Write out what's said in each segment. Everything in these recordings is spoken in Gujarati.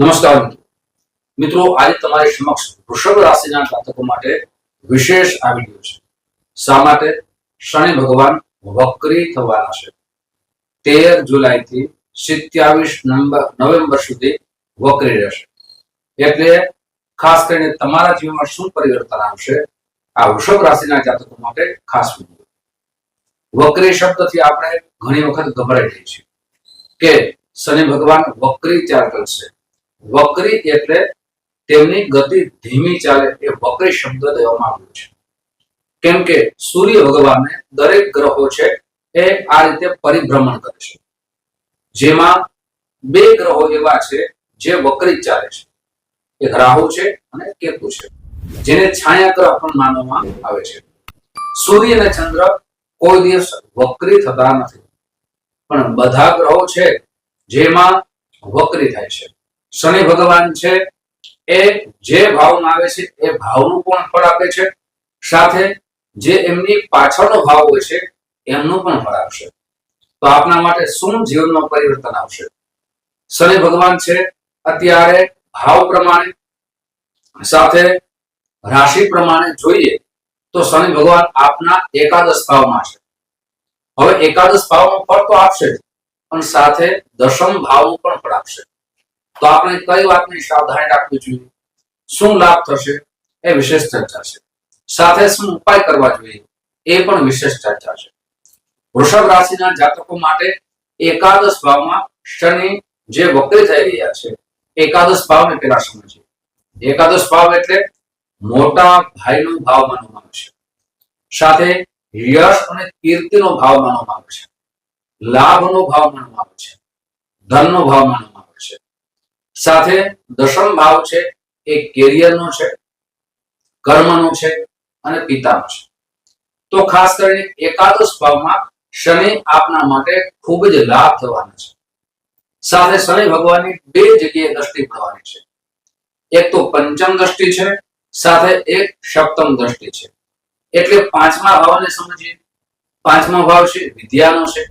નમસ્કાર મિત્રો, આજે તમારી સમક્ષ વૃષભ રાશિના જાતકો માટે વિશેષ આ વિડિયો છે. શા માટે? શનિ ભગવાન વક્રી થવાના છે. 13 જુલાઈથી 27 નવેમ્બર સુધી વક્રી રહેશે. એટલે ખાસ કરીને તમારા જીવનમાં શું પરિવર્તન આવશે આ વૃષભ રાશિના જાતકો માટે ખાસ વિડિયો. વક્રી શબ્દથી આપણે ઘણી વખત ગભરાઈ જઈએ છીએ કે શનિ ભગવાન વક્રી ચાલ કરશે. વક્રી એટલે તેમની ગતિ ધીમી ચાલે એ વક્રી શબ્દ દેવામાં આવ્યો છે. કેમ કે સૂર્ય ભગવાનને દરેક ગ્રહો છે એ આ રીતે પરિભ્રમણ કરે છે. જેમાં બે ગ્રહો એવા છે જે વક્રી ચાલે છે. એક રાહુ છે અને કેતુ છે, જેને છાયા ગ્રહ પણ માનવામાં આવે છે. સૂર્ય અને ચંદ્ર કોઈ દિવસ વક્રી થતા નથી, પણ બધા ગ્રહો છે જેમાં વક્રી થાય છે. શનિ ભગવાન છે એ જે ભાવમાં આવે છે એ ભાવનું પણ ફળ આપે છે, સાથે જે એમની પાછળનો ભાવ હોય છે એમનું પણ ફળ આપશે. તો આપના માટે શું જીવનમાં પરિવર્તન આવશે? શનિ ભગવાન છે અત્યારે ભાવ પ્રમાણે સાથે રાશિ પ્રમાણે જોઈએ તો શનિ ભગવાન આપના એકાદશ ભાવમાં છે. હવે એકાદશ ભાવનું ફળ તો આપશે જ, પણ સાથે દશમ ભાવનું પણ ફળ આપશે. તો આપણે કઈ વાતની સાવધાની રાખવી જોઈએ, શું લાભ થશે એ વિશેષ ચર્ચા છે. સાથે શું ઉપાય કરવા જોઈએ એ પણ વિશેષ ચર્ચા છે. વૃષભ રાશિના જાતકો માટે એકાદશ ભાવમાં શનિ જે વક્રી થઈ રહ્યા છે, એકાદશ ભાવને પેલા સમજીએ. એકાદશ ભાવ એટલે મોટા ભાઈનો ભાવ માનવામાં આવે છે. સાથે યશ અને કીર્તિનો ભાવ માનવામાં આવે છે. લાભનો ભાવ માનવામાં આવે છે. ધનનો ભાવ માનવામાં આવે છે. સાથે દશમ ભાવ છે એ કેરિયરનો છે, કર્મનો છે અને પિતાનો છે. તો ખાસ કરીને એકાદશ ભાવમાં શનિ આપના માટે ખૂબ જ લાભ થવાના છે. સાથે શનિ ભગવાનની બે જગ્યાએ દ્રષ્ટિ પડવાની છે. એક તો પંચમ દ્રષ્ટિ છે, સાથે એક સપ્તમ દ્રષ્ટિ છે. એટલે પાંચમા ભાવને સમજીએ. પાંચમો ભાવ છે વિદ્યાનો છે,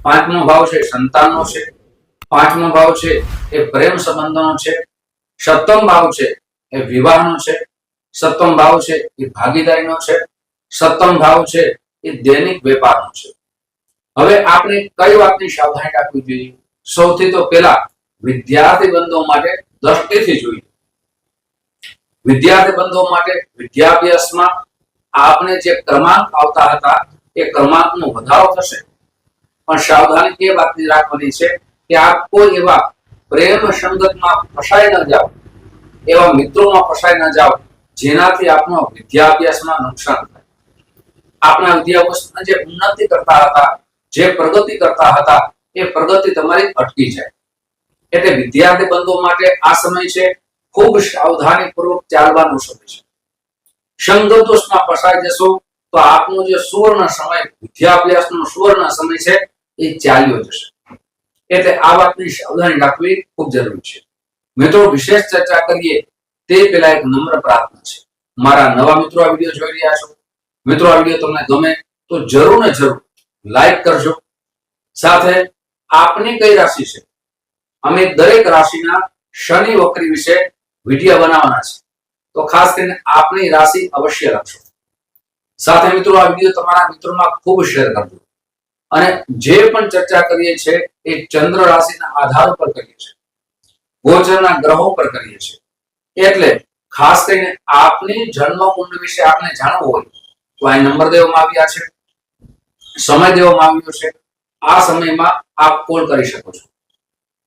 પાંચમો ભાવ છે સંતાનનો છે, પાંચમો ભાવ છે એ પ્રેમ સંબંધોનો છે, સપ્તમ ભાવ છે એ વિવાહનો છે, સપ્તમ ભાવ છે એ ભાગીદારીનો છે, સપ્તમ ભાવ છે એ દૈનિક વેપારનો છે. હવે આપણે કઈ વાતની સાવધાની રાખવી જોઈએ? સૌથી તો પહેલા વિદ્યાર્થી બંધો માટે દ્રષ્ટિથી જોઈએ. વિદ્યાર્થી બંધો માટે વિદ્યાભ્યાસમાં આપણે જે ક્રમાંક આવતા હતા એ ક્રમાંકનો વધારો થશે, પણ સાવધાની એ વાતની રાખવાની છે કે આપ કોઈ એવા પ્રેમ સંગતમાં ફસાઈ ન જાઓ, એવા મિત્રોમાં ફસાઈ ન જાઓ જેનાથી આપનો વિદ્યાભ્યાસમાં નુકસાન થાય. આપના વિદ્યાભ્યાસમાં જે ઉન્નતિ કરતા હતા, જે પ્રગતિ કરતા હતા, એ પ્રગતિ તમારી અટકી જાય. એટલે વિદ્યાર્થી બંધો માટે આ સમય છે ખૂબ સાવધાનીપૂર્વક ચાલવાનો સમય છે. સંગતોષમાં ફસાઈ જશો તો આપનો જે સુવર્ણ સમય, વિદ્યાભ્યાસનો સુવર્ણ સમય છે એ ચાલ્યો જશે. એટલે આ વાતની સાવધાની રાખવી ખૂબ જરૂરી છે. મિત્રો, વિશેષ ચર્ચા કરીએ તે પહેલા એક નમ્ર પ્રાર્થના છે. મારા નવા મિત્રો આ વિડિયો જોઈ રહ્યા છો, મિત્રો આ વિડિયો તમને ગમે તો જરૂર ને જરૂર લાઈક કરજો. સાથે આપની કઈ રાશિ છે? અમે દરેક રાશિના શનિ વક્રી વિશે વિડિયો બનાવવાના છે, તો ખાસ કરીને આપની રાશિ અવશ્ય લખજો. સાથે મિત્રો આ વિડિયો તમારા મિત્રોમાં ખૂબ શેર કરજો. અને જે પણ ચર્ચા કરીએ છીએ એ ચંદ્ર રાશિના આધાર પર કરીએ છીએ, ગોચરના ગ્રહો પર કરીએ છીએ. એટલે ખાસ કરીને આપની જન્મ કુંડળી વિશે આપને જાણવું હોય તો આ નંબર દેવામાં આવ્યા છે, સમય દેવામાં આવ્યો છે. આ સમયમાં આપ કોલ કરી શકો છો.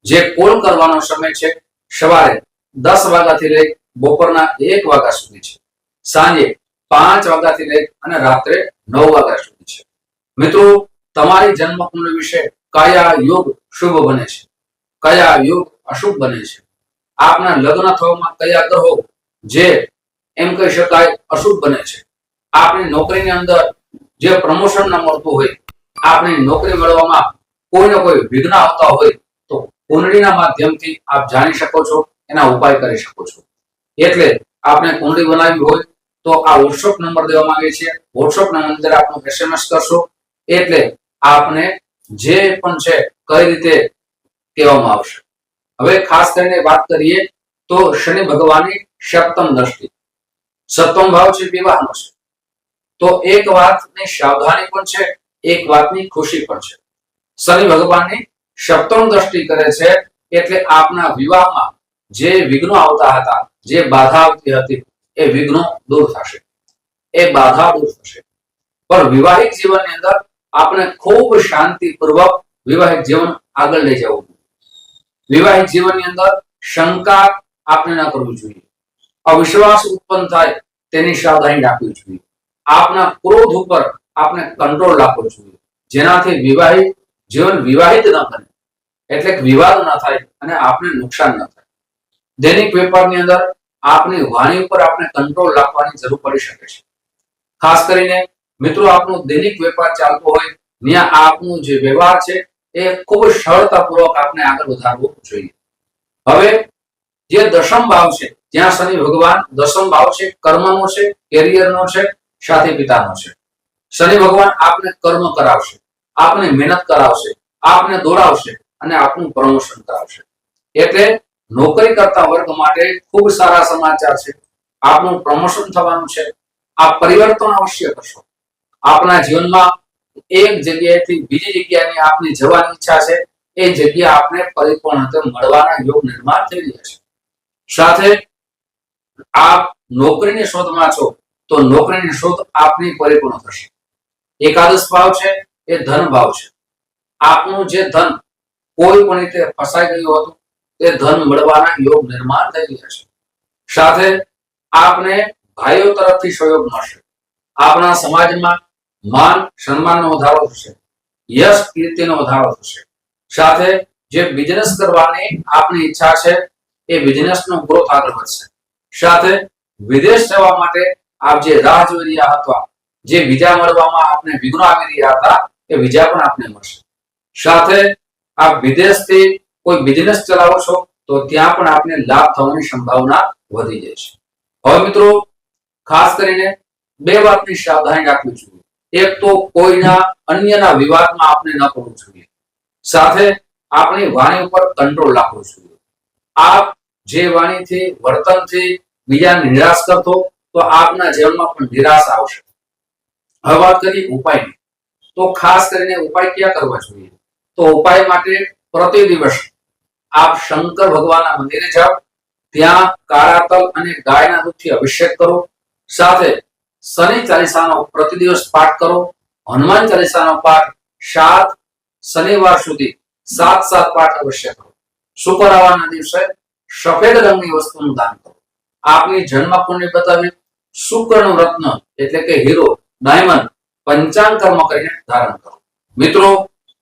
જે કોલ કરવાનો સમય છે સવારે 10 વાગ્યાથી લઈ બપોરના 1 વાગ્યા સુધી છે, સાંજે 5 વાગ્યાથી લઈ અને રાત્રે 9 વાગ્યા સુધી છે. મિત્રો, તમારી જન્મ કુંડળી વિશે કયા યોગ શુભ બને છે, કયા યોગ અશુભ બને છે, આપના લગ્ન થવામાં કયા ગ્રહો જે એમ કહી શકાય અશુભ બને છે, આપની નોકરીની અંદર જે પ્રમોશન ન મળતું હોય, આપની નોકરી મેળવવામાં કોઈને કોઈ વિઘ્ન આવતા હોય તો કુંડળીના માધ્યમથી આપ જાણી શકો છો, એના ઉપાય કરી શકો છો. એટલે આપણે કુંડળી બનાવી હોય તો આ WhatsApp નંબર દેવામાં આવે છે. WhatsApp ના અંદર આપનો SMS કરશો એટલે આપને જે પણ છે કઈ રીતે કહેવામાં આવશે. હવે ખાસ કરીને વાત કરીએ તો શનિ ભગવાનની સપ્તમ દ્રષ્ટિ, સપ્તમ ભાવ છે વિવાહનો છે, તો એક વાતની સાવધાની પણ છે, એક વાતની ખુશી પણ છે. શનિ ભગવાનની સપ્તમ દ્રષ્ટિ કરે છે એટલે આપના વિવાહમાં જે વિઘ્નો આવતા હતા, જે બાધા આવતી હતી, એ વિઘ્નો દૂર થશે, એ બાધા દૂર થશે. પણ વિવાહિક જીવનની અંદર આપણે ખૂબ શાંતિપૂર્વક વિવાહિક જીવન આગળ લઈ જવું. વિવાહિક જીવનની અંદર શંકા આપણે ન કરવી જોઈએ, અવિશ્વાસ ઉત્પન્ન થાય તેની સાવધાની રાખવી જોઈએ. આપના ક્રોધ ઉપર આપણે કંટ્રોલ રાખવો જોઈએ, જેનાથી વિવાહિક જીવન વિવાહિત ન બને, એટલે કે વિવાદ ન થાય અને આપને નુકસાન ન થાય. દૈનિક વેપારની અંદર આપની વાણી ઉપર આપણે કંટ્રોલ રાખવાની જરૂર પડી શકે છે. ખાસ કરીને મિત્રો આપનો દૈનિક વેપાર ચાલતો હોય ત્યાં આપનો જે વ્યવહાર છે એ ખૂબ સરળતાપૂર્વક આપણે આગળ વધારવો જોઈએ. હવે જે દશમ ભાવ છે, જ્યાં શનિ ભગવાન દશમ ભાવ છે, કર્મનો છે, કેરિયરનો છે, સાથે પિતાનો છે. શનિ ભગવાન આપને કર્મ કરાવશે, આપને મહેનત કરાવશે, આપને દોડાવશે અને આપનું પ્રમોશન કરાવશે. એટલે નોકરી કરતા વર્ગ માટે ખૂબ સારા સમાચાર છે. આપનું પ્રમોશન થવાનું છે. આ પરિવર્તન અવશ્ય કરશો. આપના જીવનમાં એક જગ્યાએથી બીજી જગ્યાએ આપની જવાની ઈચ્છા છે, એ જગ્યા આપને પરિપૂર્ણ રીતે મળવાના યોગ નિર્માણ થઈ રહ્યા છે. સાથે આપ નોકરીની શોધમાં છો તો નોકરીની શોધ આપની પરિપૂર્ણ થશે. એકાદશ ભાવ છે એ ધન ભાવ છે. આપનું જે ધન કોઈ પણ રીતે ફસાઈ ગયું હતું તે ધન મળવાના યોગ નિર્માણ થઈ રહ્યા છે. સાથે આપને ભાઈઓ તરફથી સહયોગ મળશે. આપણા સમાજમાં માન સન્માનનો વધારો થશે, યશ કીર્તિનો વધારો થશે. સાથે જે બિઝનેસ કરવાની આપની ઈચ્છા છે એ બિઝનેસનો ગ્રોથ આગળ વધશે. સાથે વિદેશ જવા માટે આપ જે રાહ જોઈ રહ્યા હતા, જે વિઝા મળવામાં આપને વિઘ્નો આવી રહ્યા હતા, એ વિઝા પણ આપને મળશે. સાથે આપ વિદેશથી કોઈ બિઝનેસ ચલાવો છો તો ત્યાં પણ આપને લાભ થવાની સંભાવના વધી જાય છે. હવે મિત્રો ખાસ કરીને બે વાતની સાવધાની રાખવી જોઈએ. એક તો કોઈના અન્યના વિવાદમાં આપણે ન પડવું જોઈએ. સાથે આપણી વાણી ઉપર કંટ્રોલ રાખવો જોઈએ. આપ જે વાણીથી વર્તનથી બીજાને નિરાશ કરતો તો આપના જીવનમાં પણ નિરાશા આવશે. હવે વાત કરીએ ઉપાયની, તો ખાસ કરીને ઉપાય ક્યાં કરવા જોઈએ? તો ઉપાય માટે પ્રતિ દિવસ આપ શંકર ભગવાનના મંદિરે જાઓ, ત્યાં કાળા તલ અને ગાયના દૂધથી અભિષેક કરો. સાથે શનિ ચાલીસાનો પ્રતિ દિવસ પાઠ કરો. હનુમાન ચાલીસાનો પાઠ 7 શનિવાર સુધી 7 પાઠ અવશ્ય કરો. શુક્રવારના દિવસે સફેદ રંગની વસ્તુનું દાન કરો. આપની જન્મ કુંડળી બતાવી શુક્રનું રત્ન એટલે કે હીરો, ડાયમંડ પંચાંગ કર્મ કરીને ધારણ કરો. મિત્રો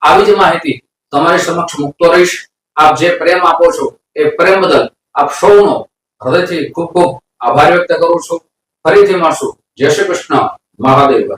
આવી જ માહિતી તમારી સમક્ષ મૂકતો રહીશ. આપ જે પ્રેમ આપો છો એ પ્રેમ બદલ આપ સૌનો હૃદયથી ખૂબ ખૂબ આભાર વ્યક્ત કરું છું. ફરીથી મળશું. જય શ્રી કૃષ્ણ. મહાદેવ.